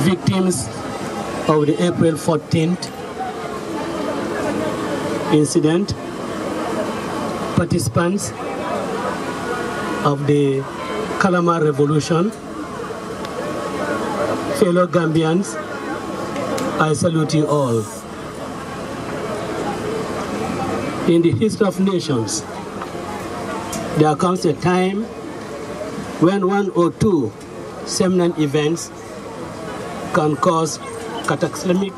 victims of the April 14th incident, participants of the Kalama Revolution, fellow Gambians, I salute you all. In the history of nations, there comes a time when one or two seminal events can cause cataclysmic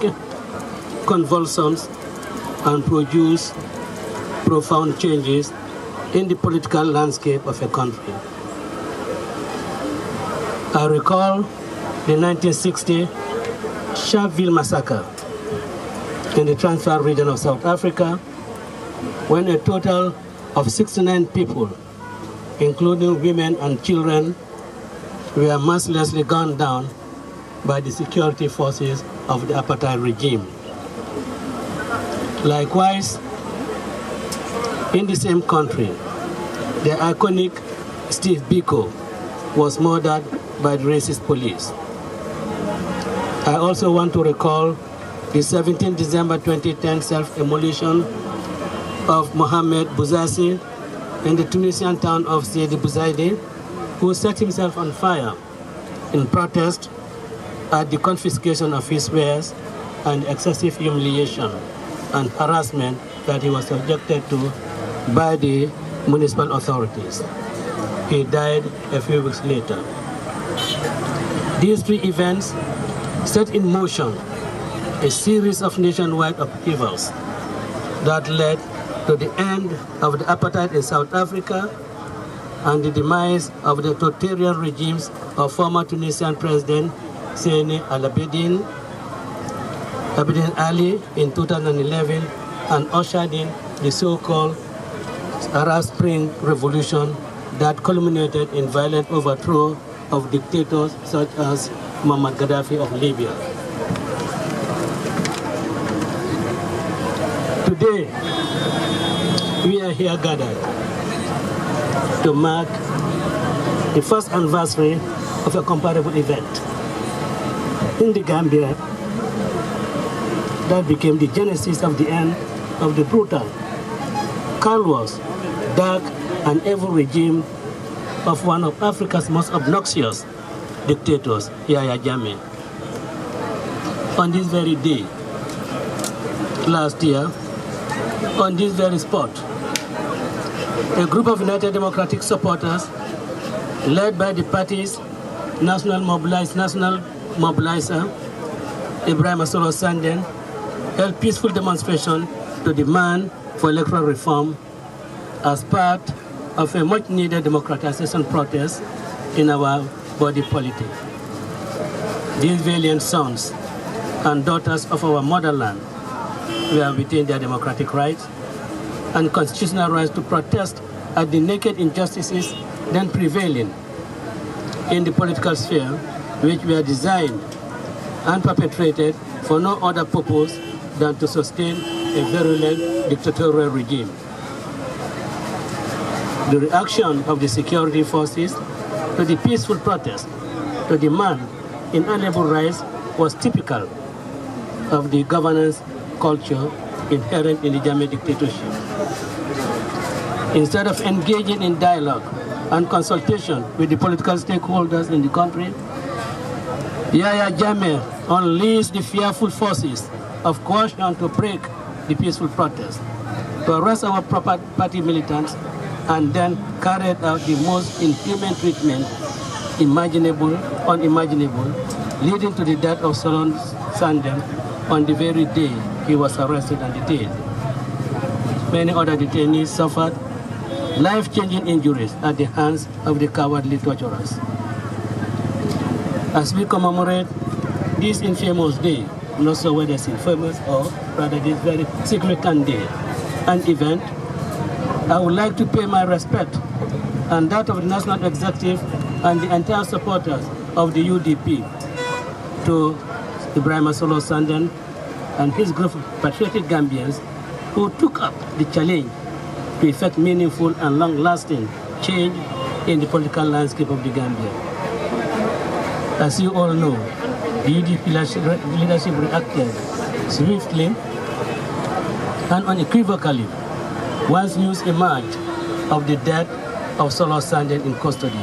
convulsions and produce profound changes in the political landscape of a country. I recall the 1960 Sharpeville massacre in the Transvaal region of South Africa, when a total of 69 people, including women and children, were mercilessly gunned down by the security forces of the apartheid regime. Likewise, in the same country, the iconic Steve Biko was murdered by the racist police. I also want to recall the 17 December 2010 self-immolation of Mohamed Bouzazi in the Tunisian town of Sidi Bouzaidi, who set himself on fire in protest at the confiscation of his wares and excessive humiliation and harassment that he was subjected to by the municipal authorities. He died a few weeks later. These three events set in motion a series of nationwide upheavals that led to the end of the apartheid in South Africa and the demise of the totalitarian regimes of former Tunisian President Seni Abidine Ali in 2011 and ushered in the so-called Arab Spring Revolution that culminated in violent overthrow of dictators such as Muammar Gaddafi of Libya. Today, we are here gathered to mark the first anniversary of a comparable event in the Gambia that became the genesis of the end of the brutal, callous, dark, and evil regime of one of Africa's most obnoxious dictators, Yahya Jammeh. On this very day, last year, on this very spot, a group of United Democratic supporters, led by the party's national mobilizer, Ibrahim Solo Sandeng, held peaceful demonstration to demand for electoral reform as part of a much-needed democratization protest in our body politic. These valiant sons and daughters of our motherland were within their democratic rights and constitutional rights to protest at the naked injustices then prevailing in the political sphere, which were designed and perpetrated for no other purpose than to sustain a virulent dictatorial regime. The reaction of the security forces to the peaceful protest to demand inalienable rights was typical of the governance culture inherent in the Jammeh dictatorship. Instead of engaging in dialogue and consultation with the political stakeholders in the country, Yahya Jammeh unleashed the fearful forces of coercion to break the peaceful protest, to arrest our party militants, and then carried out the most inhuman treatment unimaginable, leading to the death of Solo Sandeng on the very day he was arrested and detained. Many other detainees suffered life-changing injuries at the hands of the cowardly torturers. As we commemorate this infamous day, not so whether it's infamous or rather this very significant day and event, I would like to pay my respect and that of the National Executive and the entire supporters of the UDP to Ibrahim Solo Sandeng and his group of patriotic Gambians who took up the challenge to effect meaningful and long-lasting change in the political landscape of the Gambia. As you all know, The UDP leadership reacted swiftly and unequivocally once news emerged of the death of Solo Sandeng in custody.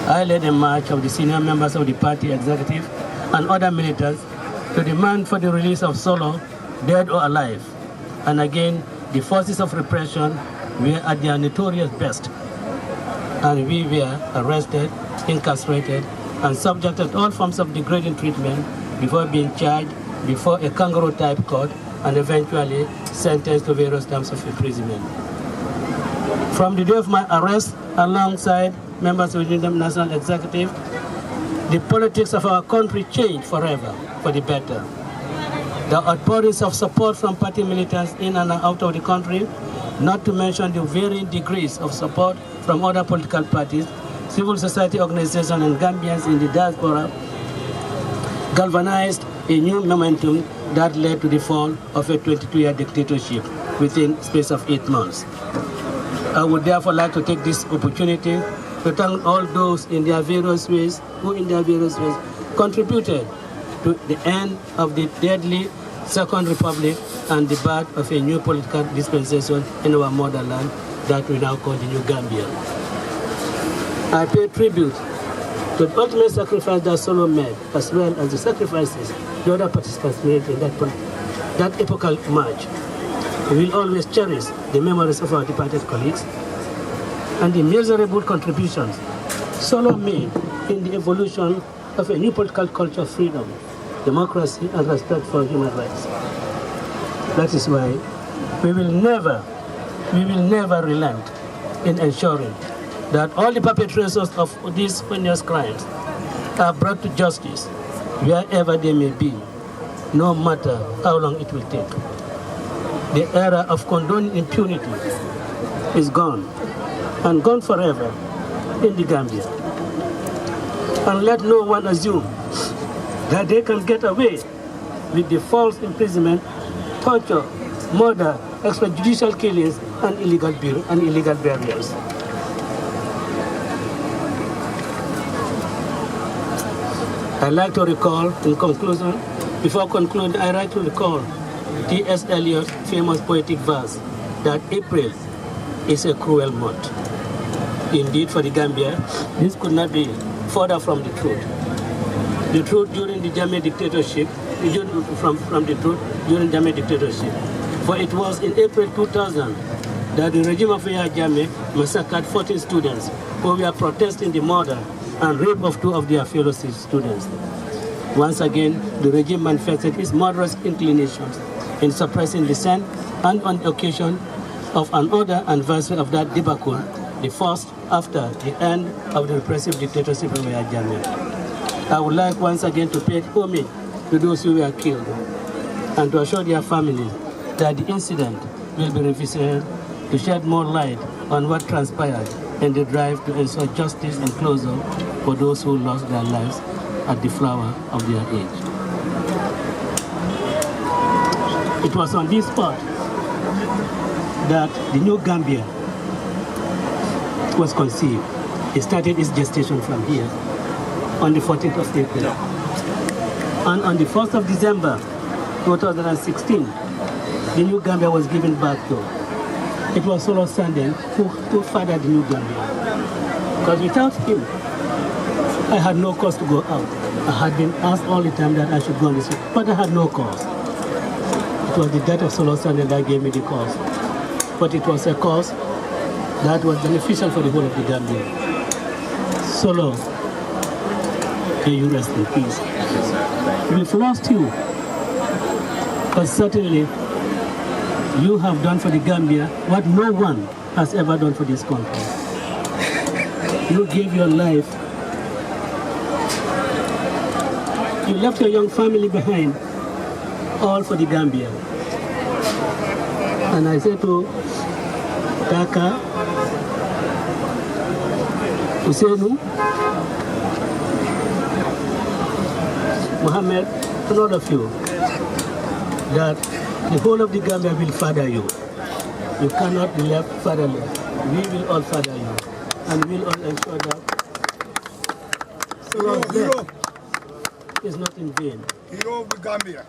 I led a march of the senior members of the party executive and other militants to demand for the release of Solo, dead or alive. And again, the forces of repression were at their notorious best. And we were arrested, incarcerated, and subjected to all forms of degrading treatment before being charged before a kangaroo-type court and eventually sentenced to various terms of imprisonment. From the day of my arrest, alongside members of the National Executive, the politics of our country changed forever for the better. The outpourings of support from party militants in and out of the country, not to mention the varying degrees of support from other political parties, civil society organizations, and Gambians in the diaspora, galvanized a new momentum that led to the fall of a 22-year dictatorship within the space of 8 months. I would therefore like to take this opportunity to thank all those in their various ways who contributed to the end of the deadly Second Republic and the birth of a new political dispensation in our motherland that we now call the New Gambia. I pay tribute to the ultimate sacrifice that Solo made, as well as the sacrifices the other participants made in that epochal march. We will always cherish the memories of our departed colleagues and the miserable contributions Solo made in the evolution of a new political culture of freedom, democracy, and respect for human rights. That is why we will never relent in ensuring that all the perpetrators of these heinous crimes are brought to justice wherever they may be, no matter how long it will take. The era of condoning impunity is gone, and gone forever in the Gambia. And let no one assume that they can get away with the false imprisonment, torture, murder, extrajudicial killings, and illegal burials. I'd like to recall, in conclusion, before concluding, I'd like to recall T.S. Eliot's famous poetic verse that April is a cruel month. Indeed, for the Gambia, this could not be further from the truth. The truth during the Jammeh dictatorship, from the truth during Jammeh dictatorship. For it was in April 2000 that the regime of Yahya Jammeh massacred 14 students who were protesting the murder and rape of 2 of their fellow students. Once again, the regime manifested its murderous inclinations in suppressing dissent, and on the occasion of another anniversary of that debacle, the first after the end of the repressive dictatorship of Yahya Jammeh. I would like once again to pay homage to those who were killed and to assure their families that the incident will be revisited to shed more light on what transpired in the drive to ensure justice and closure for those who lost their lives at the flower of their age. It was on this spot that the New Gambia was conceived. It started its gestation from here on the 14th of April. And on the 1st of December 2016, the New Gambia was given birth to. It was Solo Sandeng who fathered the New Gambia. Because without him, I had no cause to go out. I had been asked all the time that I should go on this, but I had no cause. It was the death of Solo Sandeng that gave me the cause. But it was a cause that was beneficial for the whole of the Gambia. Solo, may you rest in peace. We've lost you, but certainly you have done for the Gambia what no one has ever done for this country. You gave your life. You left your young family behind, all for the Gambia. And I say to Taka, Husseinu, Mohammed, and all of you, that the whole of the Gambia will father you. You cannot be left fatherless. We will all father you. And we will all ensure that Solo's death is not in vain. Hero of the Gambia.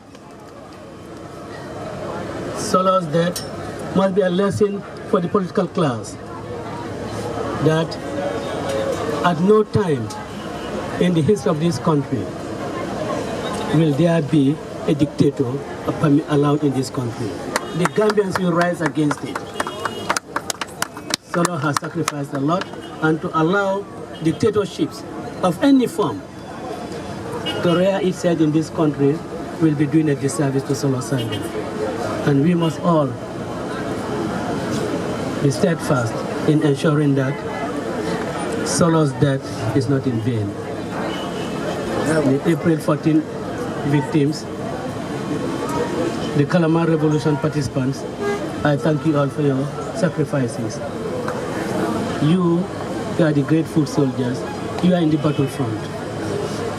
Solo's death must be a lesson for the political class that at no time in the history of this country will there be a dictator allowed in this country. The Gambians will rise against it. Solo has sacrificed a lot, and to allow dictatorships of any form to rear its head in this country will be doing a disservice to Solo Sandeng. And we must all be steadfast in ensuring that Solo's death is not in vain. The April 14 victims, the Kalama Revolution participants, I thank you all for your sacrifices. You are the great foot soldiers. You are in the battlefront.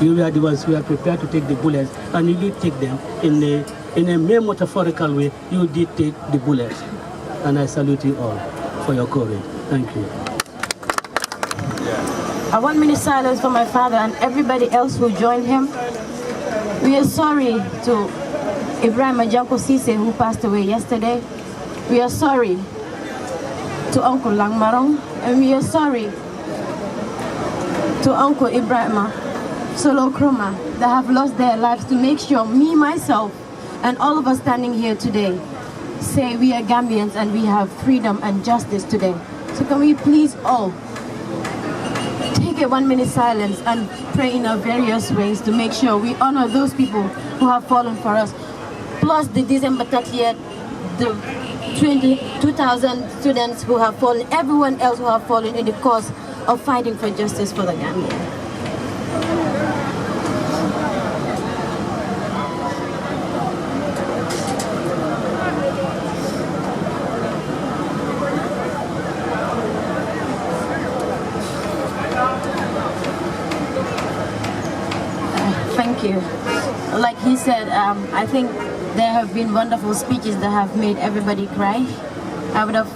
You are the ones who are prepared to take the bullets, and you did take them in a mere metaphorical way. You did take the bullets, and I salute you all for your courage. Thank you. A 1 minute silence for my father and everybody else who joined him. We are sorry to Ibrahim Ajanko Sise, who passed away yesterday. We are sorry to Uncle Langmarong, and we are sorry to Uncle Ibrahim Solo Kroma that have lost their lives to make sure me, myself, and all of us standing here today say we are Gambians and we have freedom and justice today. So can we please all take a 1 minute silence and pray in our various ways to make sure we honor those people who have fallen for us, plus the December 30th, the 2,000 students who have fallen, everyone else who have fallen in the cause of fighting for justice for the Gambia. Thank you. Like he said, I think there have been wonderful speeches that have made everybody cry. I would have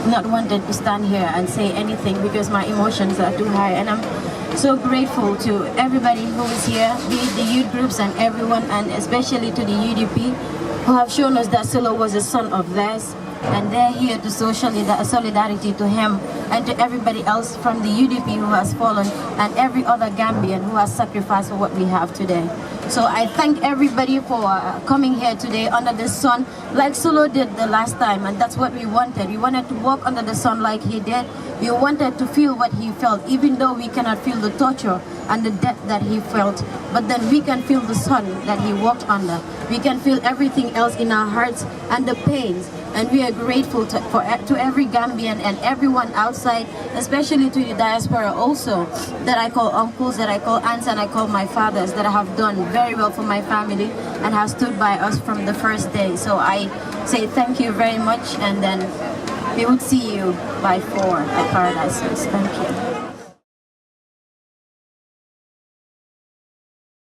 not wanted to stand here and say anything because my emotions are too high, and I'm so grateful to everybody who is here, be it the youth groups and everyone, and especially to the UDP who have shown us that Solo was a son of theirs, and they're here to show solidarity to him and to everybody else from the UDP who has fallen and every other Gambian who has sacrificed for what we have today. So I thank everybody for coming here today under the sun like Solo did the last time, and that's what we wanted. We wanted to walk under the sun like he did. We wanted to feel what he felt, even though we cannot feel the torture and the death that he felt, but then we can feel the sun that he walked under. We can feel everything else in our hearts and the pains, and we are grateful to every Gambian and everyone outside, especially to the diaspora also, that I call uncles, that I call aunts, and I call my fathers, that have done very well for my family and have stood by us from the first day. So I say thank you very much, and then we would see you by 4 at Paradise. Thank you.